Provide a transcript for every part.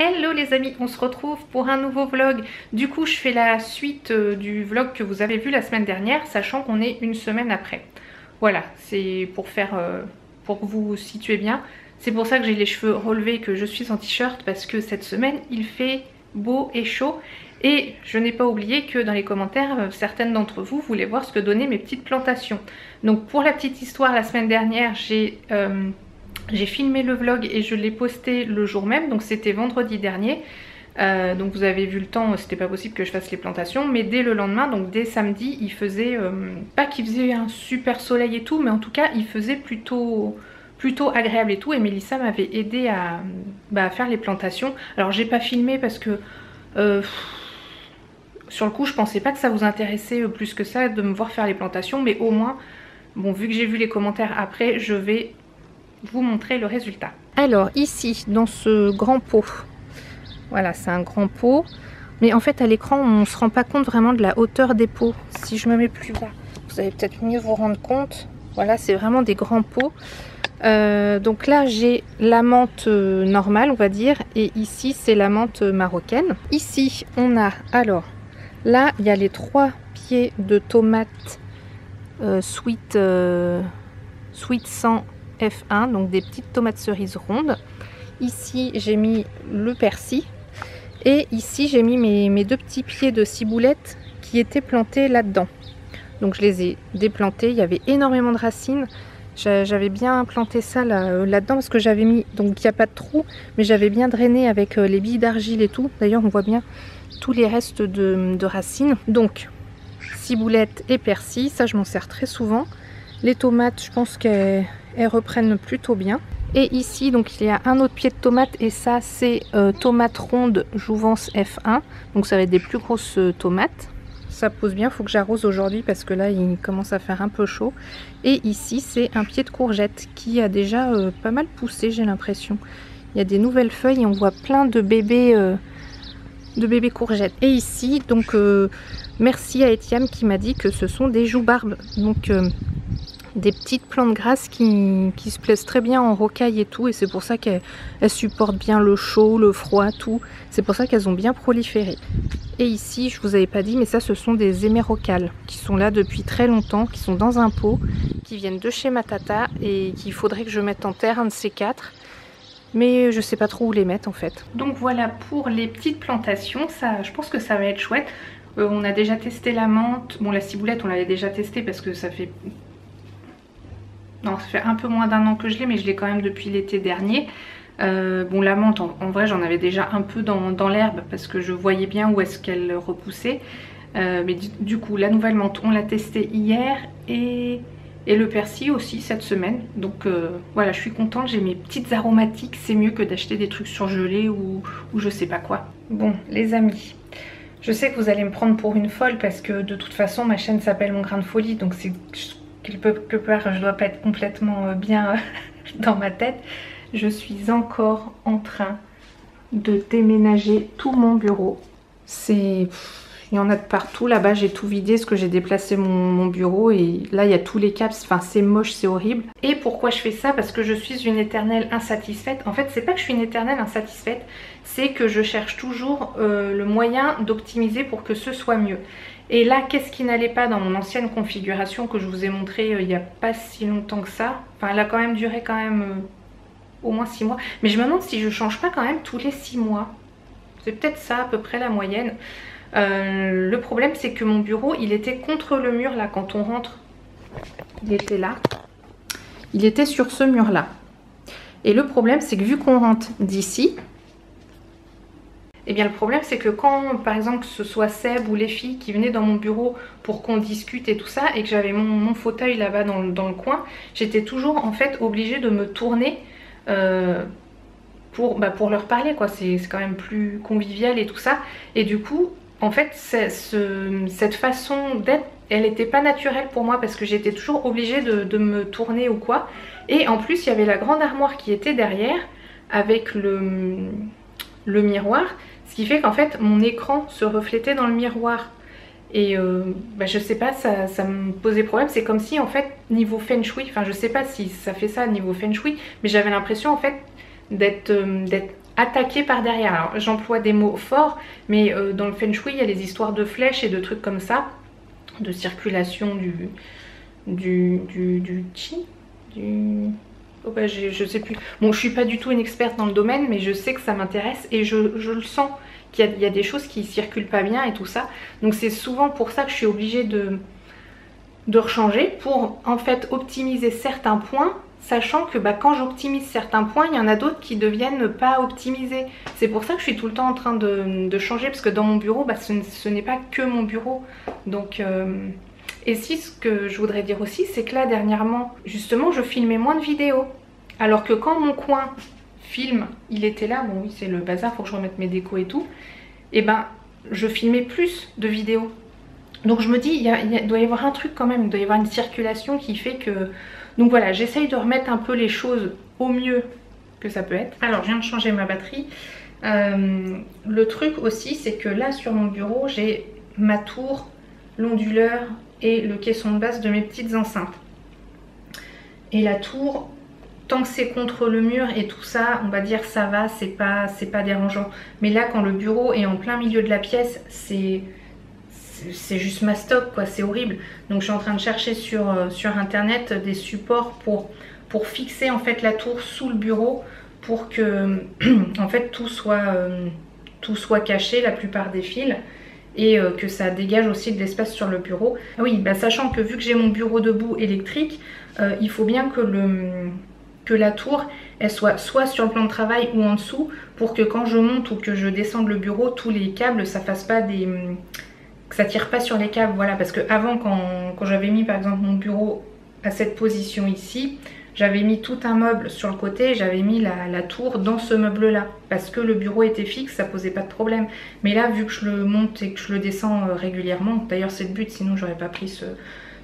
Hello les amis, on se retrouve pour un nouveau vlog. Du coup, je fais la suite du vlog que vous avez vu la semaine dernière, sachant qu'on est une semaine après. Voilà, c'est pour faire, pour que vous situez bien. C'est pour ça que j'ai les cheveux relevés et que je suis en t-shirt, parce que cette semaine, il fait beau et chaud. Et je n'ai pas oublié que dans les commentaires, certaines d'entre vous voulaient voir ce que donnaient mes petites plantations. Donc pour la petite histoire, la semaine dernière, j'ai filmé le vlog et je l'ai posté le jour même, donc c'était vendredi dernier. Donc vous avez vu le temps, c'était pas possible que je fasse les plantations, mais dès le lendemain, donc dès samedi, il faisait, pas qu'il faisait un super soleil et tout, mais en tout cas il faisait plutôt agréable et tout, et Mélissa m'avait aidé à faire les plantations. Alors j'ai pas filmé parce que sur le coup je pensais pas que ça vous intéressait plus que ça de me voir faire les plantations, mais au moins, bon, vu que j'ai vu les commentaires après, je vais vous montrer le résultat. Alors ici dans ce grand pot, voilà, c'est un grand pot, mais en fait à l'écran on se rend pas compte vraiment de la hauteur des pots. Si je me mets plus bas, vous allez peut-être mieux vous rendre compte. Voilà, c'est vraiment des grands pots. Donc là j'ai la menthe normale, on va dire, et ici c'est la menthe marocaine. Ici on a, alors là il y a les 3 pieds de tomates sweet 100 F1, donc des petites tomates cerises rondes. Ici j'ai mis le persil, et ici j'ai mis mes 2 petits pieds de ciboulette qui étaient plantés là-dedans. Donc je les ai déplantés, il y avait énormément de racines. J'avais bien planté ça là-dedans parce que j'avais mis, donc il n'y a pas de trou, mais j'avais bien drainé avec les billes d'argile et tout. D'ailleurs on voit bien tous les restes de racines. Donc ciboulette et persil, ça je m'en sers très souvent. Les tomates, je pense qu'elles reprennent plutôt bien. Et ici, donc il y a un autre pied de tomate, et ça c'est tomate ronde Jouvence F1. Donc ça va être des plus grosses tomates. Ça pose bien, il faut que j'arrose aujourd'hui parce que là il commence à faire un peu chaud. Et ici c'est un pied de courgette qui a déjà pas mal poussé, j'ai l'impression. Il y a des nouvelles feuilles et on voit plein de bébés courgettes. Et ici, donc merci à Etiam qui m'a dit que ce sont des joues-barbes. Donc des petites plantes grasses qui se plaisent très bien en rocaille et tout, et c'est pour ça qu'elles supportent bien le chaud, le froid, tout. C'est pour ça qu'elles ont bien proliféré. Et ici, je vous avais pas dit, mais ça ce sont des hémérocales qui sont là depuis très longtemps, qui sont dans un pot, qui viennent de chez ma tata et qu'il faudrait que je mette en terre, un de ces 4. Mais je sais pas trop où les mettre en fait. Donc voilà pour les petites plantations, ça, je pense que ça va être chouette. On a déjà testé la menthe, bon la ciboulette on l'avait déjà testé parce que ça fait... Non, ça fait un peu moins d'1 an que je l'ai, mais je l'ai quand même depuis l'été dernier. Bon, la menthe, en vrai, j'en avais déjà un peu dans l'herbe parce que je voyais bien où est-ce qu'elle repoussait. Mais du coup, la nouvelle menthe, on l'a testée hier, et le persil aussi cette semaine. Donc voilà, je suis contente, j'ai mes petites aromatiques. C'est mieux que d'acheter des trucs surgelés ou je sais pas quoi. Bon, les amis, je sais que vous allez me prendre pour une folle parce que de toute façon, ma chaîne s'appelle Mon Grain de Folie, donc c'est... quelque part je dois pas être complètement bien dans ma tête. Je suis encore en train de déménager tout mon bureau. Il y en a de partout. Là-bas j'ai tout vidé parce que j'ai déplacé mon bureau, et là il y a tous les câbles. Enfin c'est moche, c'est horrible. Et pourquoi je fais ça? Parce que je suis une éternelle insatisfaite. En fait c'est pas que je suis une éternelle insatisfaite, c'est que je cherche toujours le moyen d'optimiser pour que ce soit mieux. Et là, qu'est-ce qui n'allait pas dans mon ancienne configuration que je vous ai montré il n'y a pas si longtemps que ça? Enfin, elle a quand même duré au moins 6 mois. Mais je me demande si je change pas quand même tous les 6 mois. C'est peut-être ça à peu près la moyenne. Le problème c'est que mon bureau, il était contre le mur là quand on rentre. Il était là. Il était sur ce mur là. Et le problème c'est que vu qu'on rentre d'ici... Eh bien le problème c'est que quand par exemple que ce soit Seb ou les filles qui venaient dans mon bureau pour qu'on discute et tout ça, et que j'avais mon fauteuil là-bas dans le coin, j'étais toujours en fait obligée de me tourner pour leur parler quoi. C'est quand même plus convivial et tout ça. Et du coup en fait cette façon d'être, elle n'était pas naturelle pour moi parce que j'étais toujours obligée de me tourner ou quoi. Et en plus il y avait la grande armoire qui était derrière avec le miroir. Ce qui fait qu'en fait mon écran se reflétait dans le miroir. Et je sais pas, ça me posait problème. C'est comme si en fait niveau feng shui, enfin je sais pas si ça fait ça niveau feng shui, mais j'avais l'impression en fait d'être attaqué par derrière. Alors j'emploie des mots forts, mais dans le Feng Shui, il y a les histoires de flèches et de trucs comme ça, de circulation du chi, oh bah, je sais plus. Bon, je suis pas du tout une experte dans le domaine, mais je sais que ça m'intéresse et je le sens qu'il y a des choses qui circulent pas bien et tout ça. Donc c'est souvent pour ça que je suis obligée de rechanger pour en fait optimiser certains points, sachant que bah, quand j'optimise certains points, il y en a d'autres qui deviennent pas optimisés. C'est pour ça que je suis tout le temps en train de changer, parce que dans mon bureau, bah, ce n'est pas que mon bureau. Donc, et si ce que je voudrais dire aussi, c'est que là dernièrement, justement, je filmais moins de vidéos. Alors que quand mon coin filme, il était là, bon oui c'est le bazar, faut que je remette mes décos et tout, et ben je filmais plus de vidéos. Donc je me dis, il doit y avoir un truc quand même, il doit y avoir une circulation qui fait que... Donc voilà, j'essaye de remettre un peu les choses au mieux que ça peut être. Alors je viens de changer ma batterie. Le truc aussi, c'est que là sur mon bureau, j'ai ma tour, l'onduleur et le caisson de base de mes petites enceintes. Et la tour, tant que c'est contre le mur et tout ça, on va dire ça va, c'est pas dérangeant. Mais là quand le bureau est en plein milieu de la pièce, c'est juste mastoc quoi, c'est horrible. Donc je suis en train de chercher sur internet des supports pour fixer en fait la tour sous le bureau, pour que en fait tout soit caché, la plupart des fils, et que ça dégage aussi de l'espace sur le bureau. Ah oui, bah, sachant que vu que j'ai mon bureau debout électrique, il faut bien que la tour elle soit sur le plan de travail ou en dessous, pour que quand je monte ou que je descende le bureau, tous les câbles ça fasse pas que ça tire pas sur les câbles, voilà. Parce que avant, quand j'avais mis par exemple mon bureau à cette position ici, j'avais mis tout un meuble sur le côté, j'avais mis la tour dans ce meuble là, parce que le bureau était fixe, ça posait pas de problème. Mais là, vu que je le monte et que je le descends régulièrement, d'ailleurs c'est le but, sinon j'aurais pas pris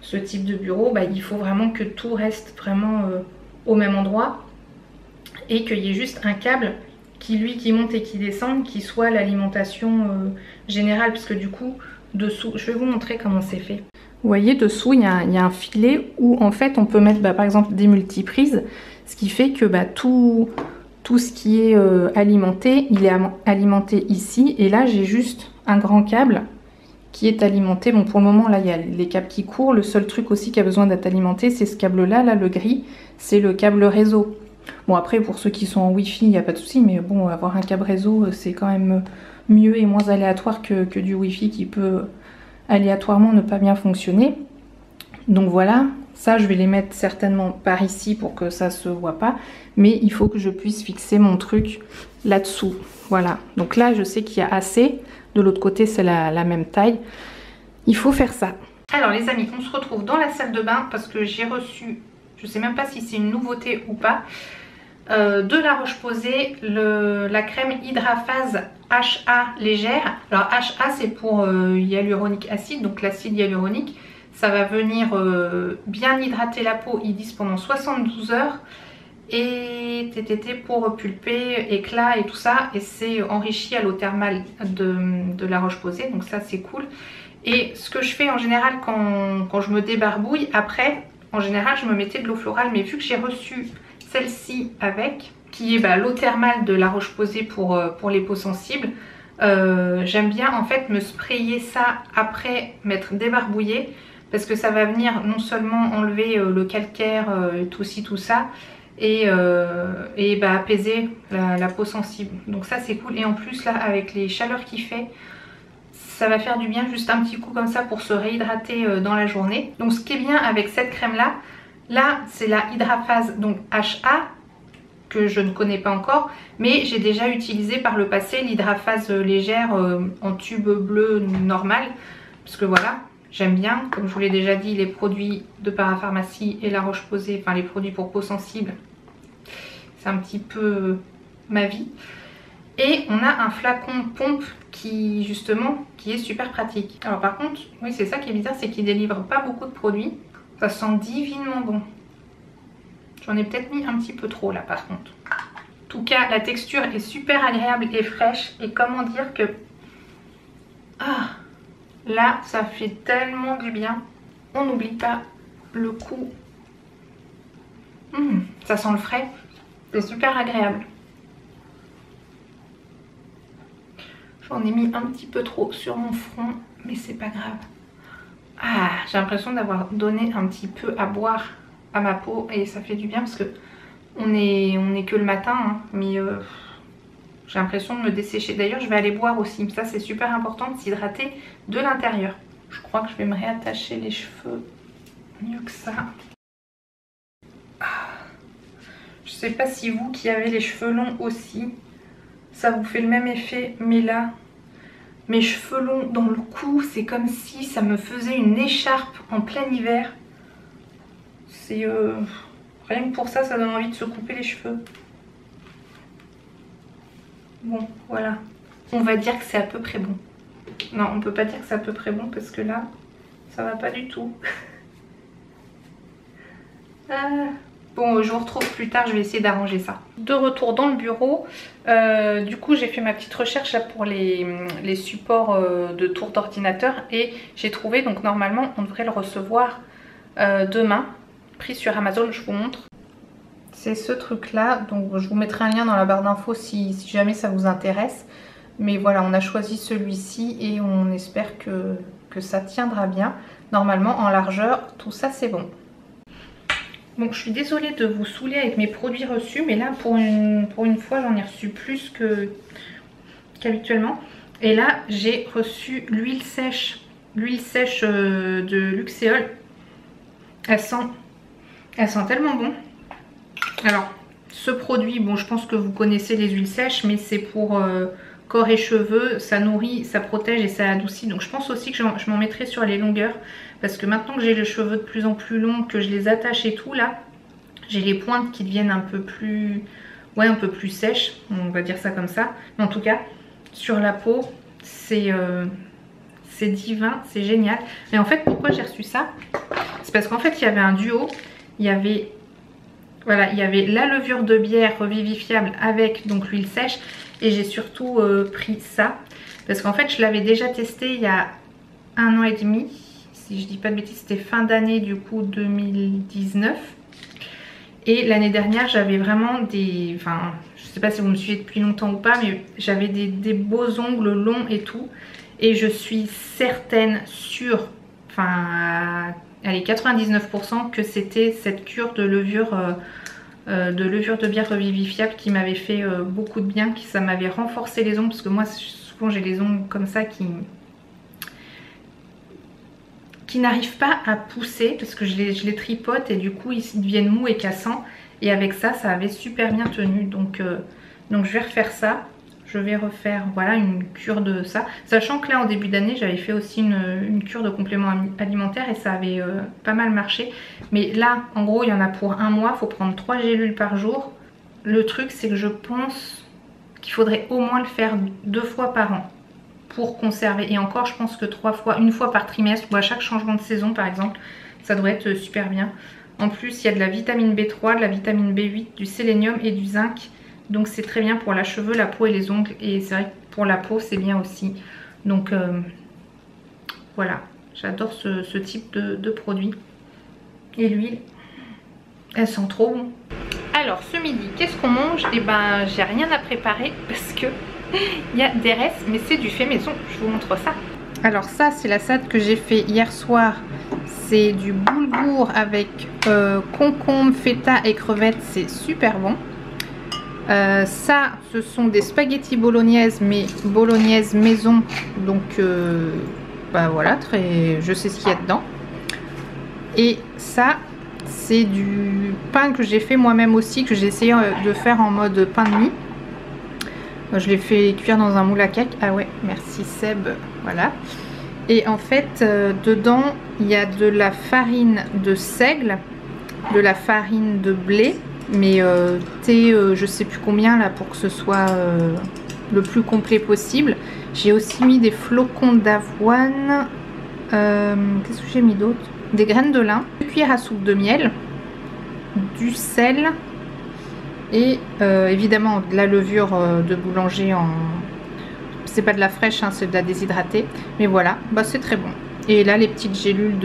ce type de bureau, bah, il faut vraiment que tout reste vraiment au même endroit, et qu'il y ait juste un câble qui monte et qui descend, qui soit l'alimentation générale, parce que du coup dessous, je vais vous montrer comment c'est fait. Vous voyez, dessous il y a un filet où en fait on peut mettre bah, par exemple des multiprises, ce qui fait que bah, tout ce qui est alimenté, il est alimenté ici, et là j'ai juste un grand câble qui est alimenté. Bon, pour le moment là il y a les câbles qui courent. Le seul truc aussi qui a besoin d'être alimenté, c'est ce câble là, le gris, c'est le câble réseau. Bon, après pour ceux qui sont en wifi il n'y a pas de souci, mais bon, avoir un câble réseau c'est quand même mieux et moins aléatoire que du wifi qui peut aléatoirement ne pas bien fonctionner. Donc voilà, ça je vais les mettre certainement par ici pour que ça se voit pas, mais il faut que je puisse fixer mon truc là-dessous. Voilà, donc là je sais qu'il y a assez, de l'autre côté c'est la même taille, il faut faire ça. Alors les amis, on se retrouve dans la salle de bain parce que j'ai reçu, je sais même pas si c'est une nouveauté ou pas, de La Roche-Posay, la crème Hydraphase HA légère. Alors HA c'est pour hyaluronique acide, donc l'acide hyaluronique. Ça va venir bien hydrater la peau, ils disent pendant 72 heures. Et TTT pour pulper, éclat et tout ça. Et c'est enrichi à l'eau thermale de La Roche-Posay, donc ça c'est cool. Et ce que je fais en général quand je me débarbouille, après en général je me mettais de l'eau florale, mais vu que j'ai reçu celle-ci avec, qui est bah, l'eau thermale de La Roche-Posay pour les peaux sensibles, j'aime bien en fait me sprayer ça après m'être débarbouillée, parce que ça va venir non seulement enlever le calcaire, tout ci tout ça, et bah, apaiser la peau sensible. Donc ça c'est cool, et en plus là avec les chaleurs qu'il fait, ça va faire du bien, juste un petit coup comme ça pour se réhydrater dans la journée. Donc ce qui est bien avec cette crème là c'est la Hydraphase donc HA, que je ne connais pas encore, mais j'ai déjà utilisé par le passé l'Hydraphase légère en tube bleu normal, parce que voilà, j'aime bien, comme je vous l'ai déjà dit, les produits de Parapharmacie et La Roche-Posay, enfin les produits pour peau sensible, c'est un petit peu ma vie. Et on a un flacon pompe qui justement qui est super pratique. Alors par contre, oui c'est ça qui est bizarre, c'est qu'il délivre pas beaucoup de produits. Ça sent divinement bon. J'en ai peut-être mis un petit peu trop là par contre. En tout cas, la texture est super agréable et fraîche. Et comment dire que... Ah, là, ça fait tellement du bien. On n'oublie pas le coup. Ça sent le frais. C'est super agréable. J'en ai mis un petit peu trop sur mon front, mais c'est pas grave. Ah, j'ai l'impression d'avoir donné un petit peu à boire à ma peau et ça fait du bien parce que on est que le matin, hein, mais j'ai l'impression de me dessécher. D'ailleurs, je vais aller boire aussi. Ça, c'est super important de s'hydrater de l'intérieur. Je crois que je vais me réattacher les cheveux mieux que ça. Je sais pas si vous qui avez les cheveux longs aussi, ça vous fait le même effet, mais là, mes cheveux longs dans le cou, c'est comme si ça me faisait une écharpe en plein hiver. C'est rien que pour ça, ça donne envie de se couper les cheveux. Bon, voilà. On va dire que c'est à peu près bon. Non, on peut pas dire que c'est à peu près bon parce que là, ça va pas du tout. Bon, je vous retrouve plus tard, je vais essayer d'arranger ça. De retour dans le bureau, du coup j'ai fait ma petite recherche là pour les supports de tour d'ordinateur et j'ai trouvé, donc normalement on devrait le recevoir demain, pris sur Amazon, je vous montre. C'est ce truc là, donc je vous mettrai un lien dans la barre d'infos si jamais ça vous intéresse. Mais voilà, on a choisi celui-ci et on espère que ça tiendra bien. Normalement en largeur, tout ça c'est bon. Bon, je suis désolée de vous saouler avec mes produits reçus, mais là pour une fois j'en ai reçu plus qu'habituellement. Et là j'ai reçu l'huile sèche de Luxéol. Elle sent tellement bon. Alors ce produit, bon, je pense que vous connaissez les huiles sèches, mais c'est pour corps et cheveux, ça nourrit, ça protège et ça adoucit. Donc je pense aussi que je m'en mettrai sur les longueurs. Parce que maintenant que j'ai les cheveux de plus en plus longs, que je les attache et tout là, j'ai les pointes qui deviennent un peu plus sèches, on va dire ça comme ça. Mais en tout cas, sur la peau, c'est divin, c'est génial. Mais en fait, pourquoi j'ai reçu ça? C'est parce qu'en fait, il y avait un duo. Il y avait la levure de bière revivifiable avec donc l'huile sèche. Et j'ai surtout pris ça. Parce qu'en fait, je l'avais déjà testé il y a 1 an et demi. Si je dis pas de bêtises, c'était fin d'année du coup 2019. Et l'année dernière, j'avais vraiment des... Enfin, je sais pas si vous me suivez depuis longtemps ou pas, mais j'avais des beaux ongles longs et tout. Et je suis certaine, sûre, enfin, allez, 99% que c'était cette cure de levure de bière revivifiable qui m'avait fait beaucoup de bien, ça m'avait renforcé les ongles. Parce que moi, souvent, j'ai les ongles comme ça qui n'arrivent pas à pousser parce que je les tripote et du coup ils deviennent mous et cassants, et avec ça avait super bien tenu. Donc je vais refaire ça, je vais refaire voilà une cure de ça, sachant que là en début d'année j'avais fait aussi une cure de compléments alimentaires et ça avait pas mal marché. Mais là en gros il y en a pour 1 mois, il faut prendre 3 gélules par jour. Le truc c'est que je pense qu'il faudrait au moins le faire 2 fois par an pour conserver, et encore je pense que 1 fois par trimestre ou à chaque changement de saison par exemple, ça devrait être super bien. En plus il y a de la vitamine B3, de la vitamine B8, du sélénium et du zinc, donc c'est très bien pour la cheveux, la peau et les ongles, et c'est vrai que pour la peau c'est bien aussi. Donc voilà, j'adore ce type de produit. Et l'huile, elle sent trop bon. Alors ce midi, qu'est-ce qu'on mange? Et ben j'ai rien à préparer parce que il y a des restes, mais c'est du fait maison, je vous montre ça. Alors ça c'est la salade que j'ai fait hier soir, c'est du boulgour avec concombre, feta et crevettes, c'est super bon. Ça ce sont des spaghettis bolognaise, mais bolognaise maison, donc bah voilà, je sais ce qu'il y a dedans. Et ça c'est du pain que j'ai fait moi-même aussi, que j'ai essayé de faire en mode pain de mie. Je l'ai fait cuire dans un moule à cake. Ah ouais, merci Seb. Voilà. Et en fait, dedans, il y a de la farine de seigle, de la farine de blé, mais je sais plus combien là pour que ce soit le plus complet possible. J'ai aussi mis des flocons d'avoine. Qu'est-ce que j'ai mis d'autre? Des graines de lin, une cuillère à soupe de miel, du sel. Et évidemment de la levure de boulanger en... C'est pas de la fraîche, hein, c'est de la déshydratée. Mais voilà, bah, c'est très bon. Et là les petites gélules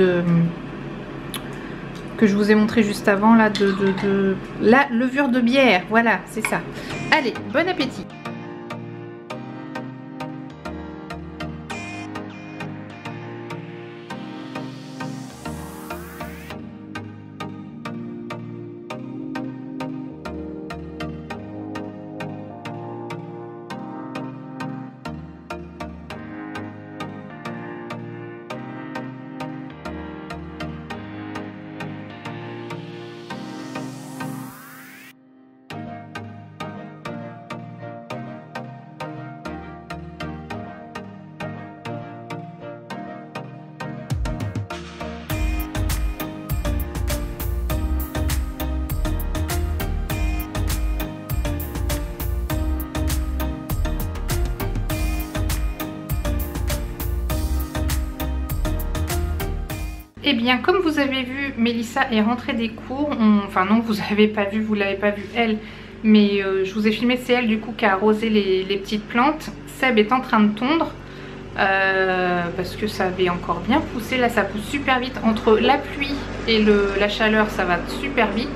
que je vous ai montré juste avant là, de la levure de bière. Voilà, c'est ça. Allez, bon appétit. Eh bien, comme vous avez vu, Mélissa est rentrée des cours. Enfin non, vous n'avez pas vu, vous l'avez pas vu elle. Mais je vous ai filmé, c'est elle du coup qui a arrosé les petites plantes. Seb est en train de tondre. Parce que ça avait encore bien poussé. Là ça pousse super vite. Entre la pluie et la chaleur, ça va super vite.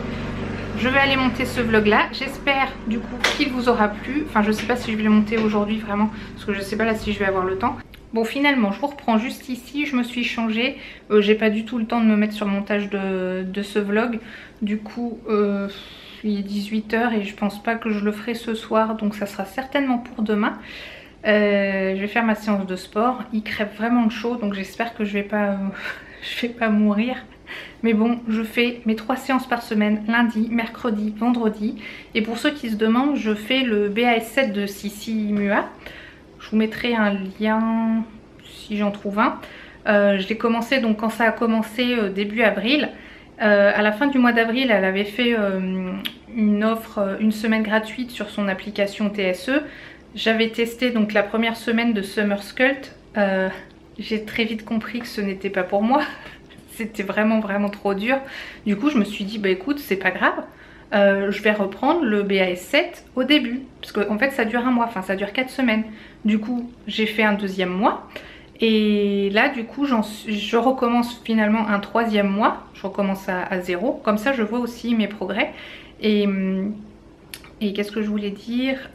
Je vais aller monter ce vlog là. J'espère du coup qu'il vous aura plu. Enfin je sais pas si je vais le monter aujourd'hui vraiment, parce que je sais pas là si je vais avoir le temps. Bon, finalement je vous reprends juste ici. Je me suis changée, j'ai pas du tout le temps de me mettre sur le montage de ce vlog. Du coup il est 18 h et je pense pas que je le ferai ce soir, donc ça sera certainement pour demain. Je vais faire ma séance de sport. Il crève vraiment de chaud, donc j'espère que je vais pas mourir. Mais bon, je fais mes 3 séances par semaine, lundi, mercredi, vendredi. Et pour ceux qui se demandent, je fais le BAS7 de Sissi Mua. Je vous mettrai un lien si j'en trouve un. Je l'ai commencé donc quand ça a commencé début avril. À la fin du mois d'avril, elle avait fait une offre, une semaine gratuite sur son application TSE. J'avais testé donc la première semaine de Summer Sculpt. J'ai très vite compris que ce n'était pas pour moi. C'était vraiment trop dur. Du coup je me suis dit bah écoute, c'est pas grave. Je vais reprendre le BAS7 au début. Parce qu'en fait ça dure un mois, enfin ça dure 4 semaines. Du coup j'ai fait un 2e mois. Et là du coup je recommence finalement un 3e mois. Je recommence à 0. Comme ça je vois aussi mes progrès. Et qu'est-ce que je voulais dire,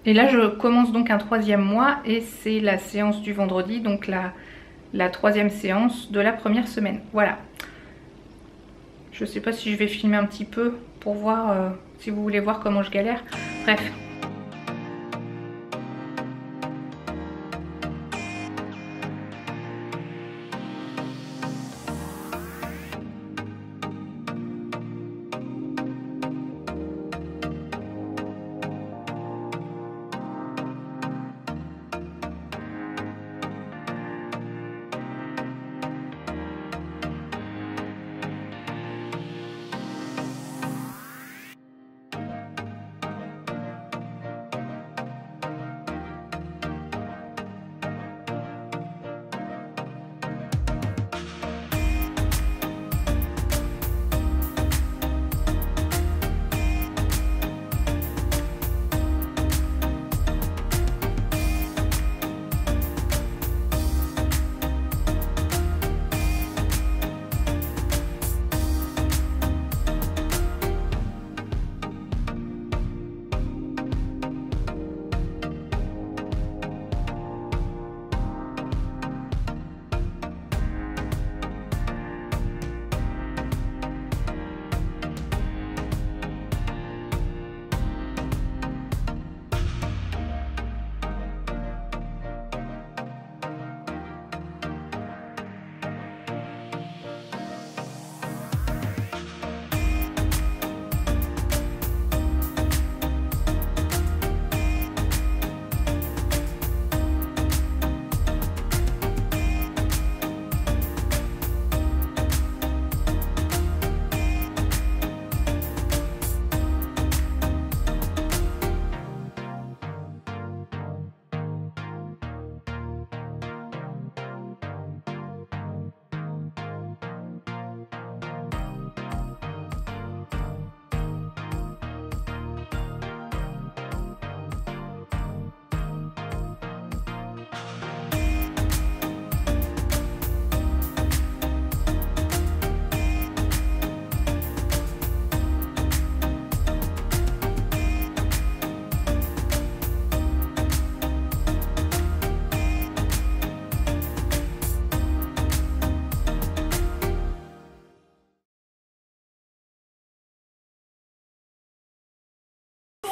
et là je commence donc un 3e mois et c'est la séance du vendredi, donc la 3e séance de la première semaine. Voilà. Je sais pas si je vais filmer un petit peu pour voir si vous voulez voir comment je galère. Bref.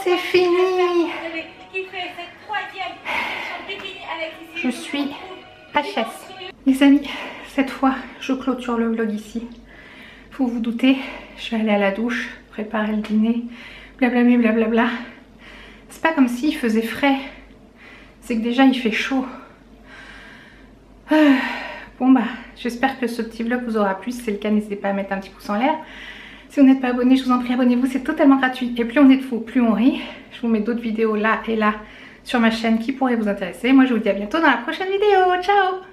C'est fini. Je suis HS. Les amis, cette fois, je clôture le vlog ici. Faut vous douter, je vais aller à la douche, préparer le dîner, blablabla, blablabla. C'est pas comme s'il faisait frais. C'est que déjà, il fait chaud. Bon bah, j'espère que ce petit vlog vous aura plu. Si c'est le cas, n'hésitez pas à mettre un petit pouce en l'air. Si vous n'êtes pas abonné, je vous en prie, abonnez-vous, c'est totalement gratuit. Et plus on est de fous, plus on rit. Je vous mets d'autres vidéos là et là sur ma chaîne qui pourraient vous intéresser. Moi, je vous dis à bientôt dans la prochaine vidéo. Ciao!